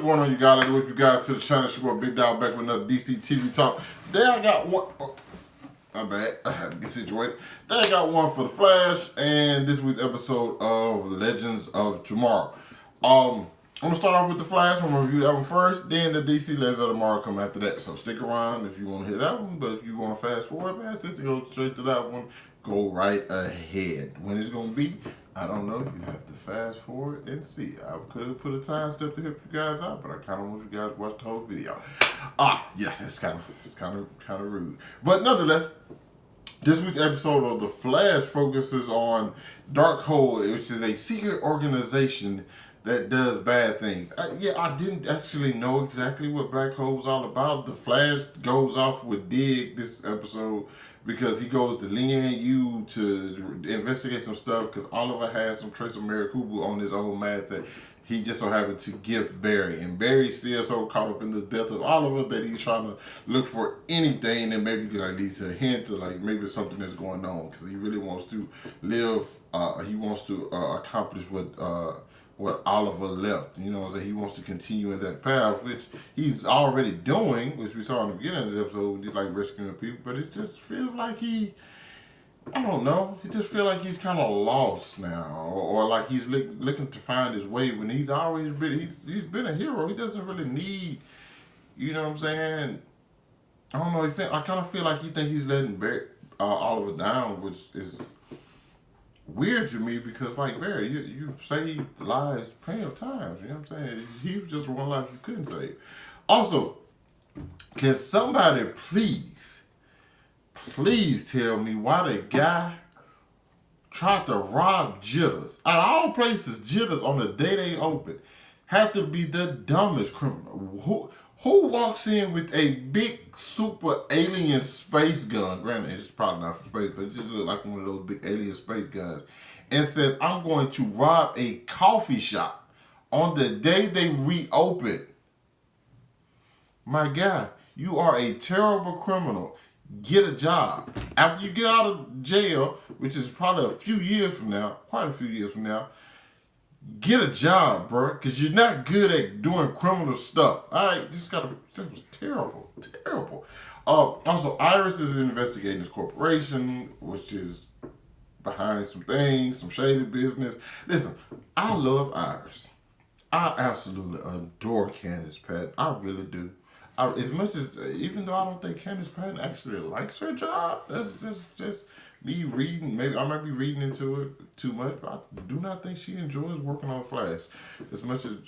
going on, you guys? Let's welcome you guys to the channel. It's your boy Big Dog back with another DC TV talk. Today I got one. Oh, my bad. I had to get situated. Today I got one for the Flash and this week's episode of Legends of Tomorrow. I'm gonna start off with the Flash. I'm gonna review that one first. Then the DC Legends of Tomorrow come after that. So stick around if you want to hear that one. But if you want to fast forward past this and go straight to that one, go right ahead. When it's gonna be, I don't know. You have to fast forward and see. I could have put a time step to help you guys out, but I kind of want you guys to watch the whole video. Yes, it's kind of rude, but nonetheless, this week's episode of The Flash focuses on Darkhold, which is a secret organization that does bad things. I didn't actually know exactly what Black Hole was all about. The Flash goes off with Dig this episode because he goes to Lian Yu to investigate some stuff because Oliver has some trace of Marikubu on his old mask that he just so happened to gift Barry. And Barry's still so caught up in the death of Oliver that he's trying to look for anything that maybe leads to a hint or maybe something that's going on because he really wants to live, he wants to accomplish what Oliver left. You know what I'm saying? He wants to continue in that path, which he's already doing, which we saw in the beginning of this episode. He's rescuing people, but it just feels like I don't know. It just feels like he's kind of lost now, or like he's looking to find his way when he's always been, he's been a hero. He doesn't really need, you know what I'm saying? I don't know. I kind of feel like he thinks he's letting Oliver down, which is weird to me because, Barry, you saved lives plenty of times. You know what I'm saying? He was just one life you couldn't save. Also, can somebody please tell me why the guy tried to rob Jitters? Out of all places, Jitters on the day they open had to be the dumbest criminal. Who walks in with a big super alien space gun? Granted, it's probably not from space, but it just looks like one of those big alien space guns. And says, I'm going to rob a coffee shop on the day they reopen. My guy, you are a terrible criminal. Get a job. After you get out of jail, which is probably quite a few years from now, get a job, bro, because you're not good at doing criminal stuff. All right, that was terrible. Also, Iris is investigating this corporation, which is behind some things, some shady business. Listen, I love Iris. I absolutely adore Candace Patton. I really do. Even though I don't think Candace Patton actually likes her job, that's just me reading. Maybe I might be reading into it too much, but I do not think she enjoys working on Flash as much as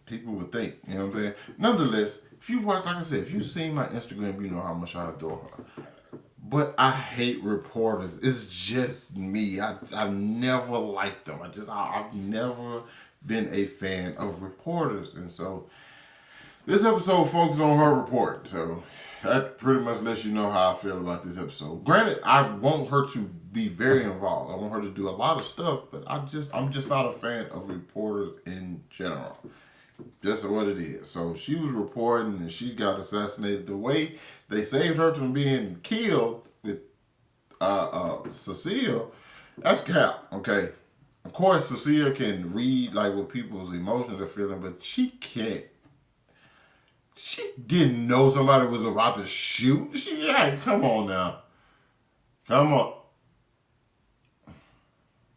people would think. You know what I'm saying? Nonetheless, if you watch, like I said, if you've seen my Instagram, you know how much I adore her. But I hate reporters. It's just me. I've never liked them. I've never been a fan of reporters. And so this episode focuses on her report. So that pretty much lets you know how I feel about this episode. Granted, I want her to be very involved. I want her to do a lot of stuff, but I'm just not a fan of reporters in general. Just what it is. So she was reporting and she got assassinated. The way they saved her from being killed with Cecile, that's cap, okay? Of course, Cecile can read what people's emotions are feeling, but she can't. She didn't know somebody was about to shoot. Come on now. Come on.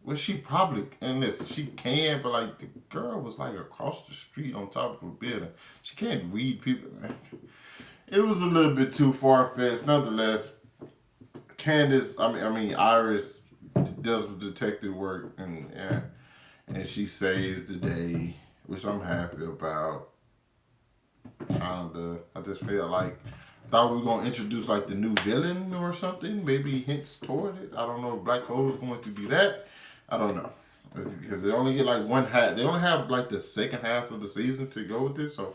Well, she probably, and listen, she can, but the girl was across the street on top of a building. She can't read people. It was a little bit too far-fetched. Nonetheless, Iris does some detective work, and she saves the day, which I'm happy about. Kinda. I just feel thought we were gonna introduce the new villain or something, maybe hints toward it. I don't know if Black Hole is going to be that. I don't know, because they only get one half. They only have the second half of the season to go with this, so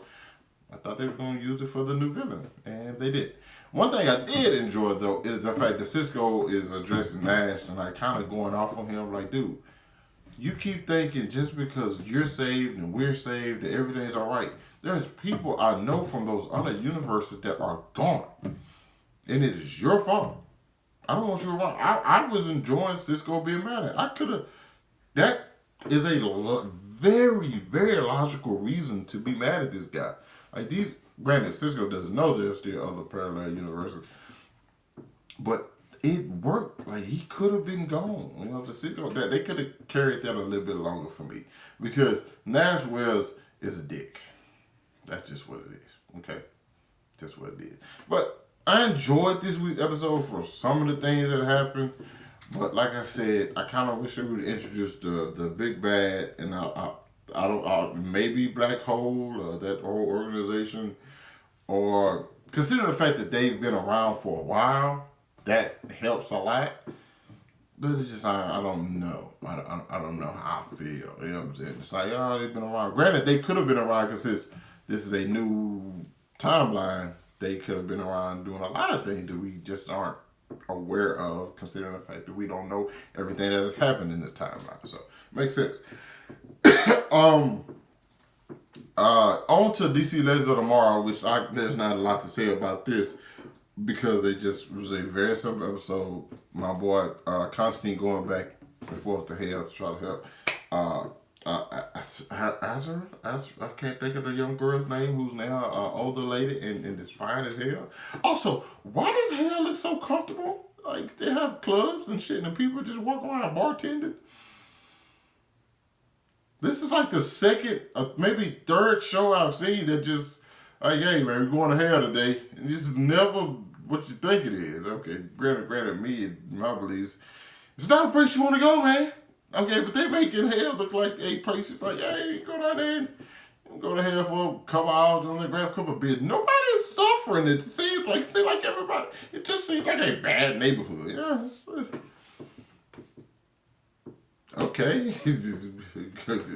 I thought they were going to use it for the new villain, and they did. One thing I did enjoy though is the fact that Cisco is addressing Nash and kind of going off on him, dude, you keep thinking just because you're saved and we're saved that everything's all right. There's people I know from those other universes that are gone, and it is your fault. I don't want you to I was enjoying Cisco being mad at. That is a very, very logical reason to be mad at this guy. Like these, granted, Cisco doesn't know there's still other parallel universes, but it worked. Like he could have been gone. You know, the Cisco that they could have carried that a little bit longer for me because Nash Wells is a dick. That's just what it is. Okay, just what it is. But I enjoyed this week's episode for some of the things that happened. But like I said, I kind of wish they would introduce the big bad, and I don't maybe Black Hole or that whole organization, or considering the fact that they've been around for a while, that helps a lot. But it's just I don't know. I don't know how I feel. You know what I'm saying? It's like they've been around. Granted, they could have been around because this is a new timeline. They could have been around doing a lot of things that we just aren't aware of, considering the fact that we don't know everything that has happened in this timeline. So makes sense. On to DC Legends of Tomorrow, which there's not a lot to say about this because it was a very simple episode. My boy Constantine going back and forth to hell to try to help. Azra, I can't think of the young girl's name who's now an older lady and is fine as hell. Also, why does hell look so comfortable? Like they have clubs and shit and people just walk around bartending. This is like the second, maybe third show I've seen that just like, hey man, we're going to hell today. And this is never what you think it is. Okay, granted me and my beliefs, it's not a place you want to go, man. Okay, but they making hell look like a place like, hey, go down there and go to hell for a couple hours and grab a couple of beers. Nobody's suffering. It seems like everybody. It just seems like a bad neighborhood. Yeah. Okay.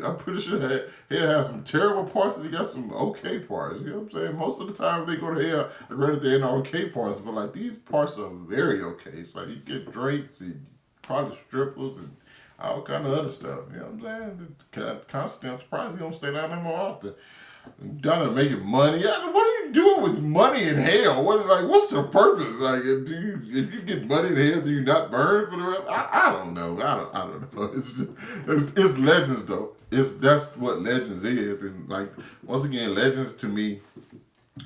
I'm pretty sure that hell has some terrible parts and you got some okay parts. You know what I'm saying? Most of the time they go to hell, granted they're in okay parts, but like these parts are very okay. It's like you get drinks and probably strippers and all kind of other stuff. You know what I'm saying? Constantly, I'm surprised you don't stay down there more often. Down there making money. What are you doing with money in hell? What's the purpose? Like, if you get money in hell, do you not burn for the rest? I don't know. I don't know. It's Legends though. That's what Legends is, and like once again, Legends to me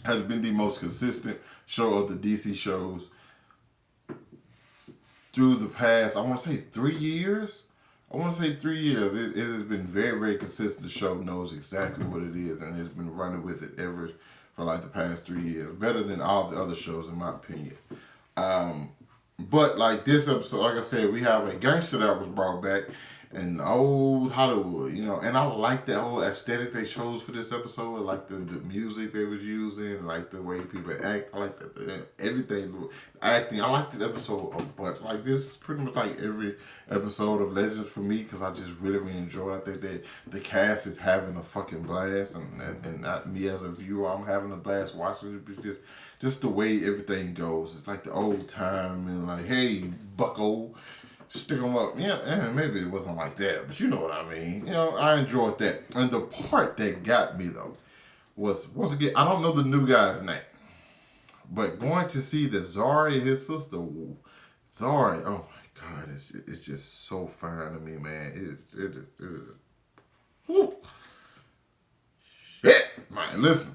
has been the most consistent show of the DC shows through the past. I want to say 3 years. It has been very, very consistent. The show knows exactly what it is and has been running with it for like the past 3 years. Better than all the other shows, in my opinion. But like this episode, like I said, we have a gangster that was brought back in old Hollywood, you know, and I like that whole aesthetic they chose for this episode. I like the music they was using, like the way people act. I like everything, acting. I like this episode a bunch. Like this is pretty much like every episode of Legends for me because I just really, really enjoy it. I think that the cast is having a fucking blast, and not me as a viewer, I'm having a blast watching it. It's just the way everything goes. It's like the old time and like, hey, bucko. Stick them up. Yeah, and maybe it wasn't like that, but you know what I mean. You know, I enjoyed that. And the part that got me, though, was, once again, I don't know the new guy's name, but going to see that Zari and his sister, Zari, oh my God, it's just so fine to me, man. It is. Whew. Shit, man, listen.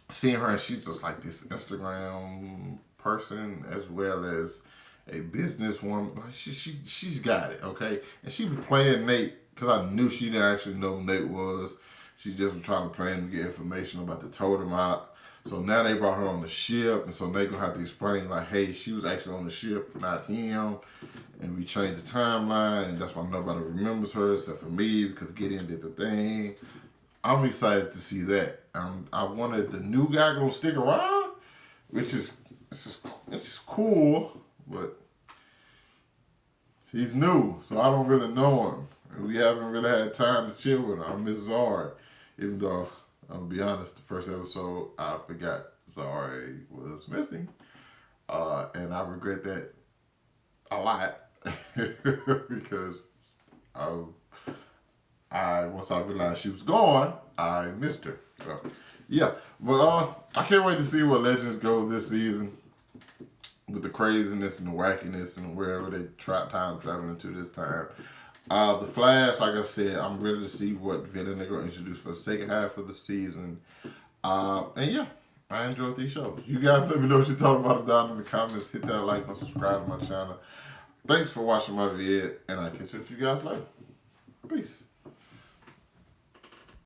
Seeing her, she's just like this Instagram person as well as a businesswoman. Like she's got it, okay? And she was playing Nate because I knew she didn't actually know who Nate was. She just was trying to play him to get information about the totem out. So now they brought her on the ship, and so they gonna have to explain like, hey, she was actually on the ship, not him. And we changed the timeline, and that's why nobody remembers her except for me because Gideon did the thing. I'm excited to see that. I wanted the new guy gonna stick around, which is it's cool. But he's new, so I don't really know him. And we haven't really had time to chill with him. I miss Zari. Even though, I'll be honest, the first episode, I forgot Zari was missing. And I regret that a lot. Because once I realized she was gone, I missed her. So, yeah. But I can't wait to see where Legends go this season. With the craziness and the wackiness and wherever they time traveling to this time. The Flash, like I said, I'm ready to see what villain they're going to introduce for the second half of the season. And yeah, I enjoyed these shows. You guys let me know what you thought about it down in the comments. Hit that like button, subscribe to my channel. Thanks for watching my vid, and I'll catch up with you guys later. Peace.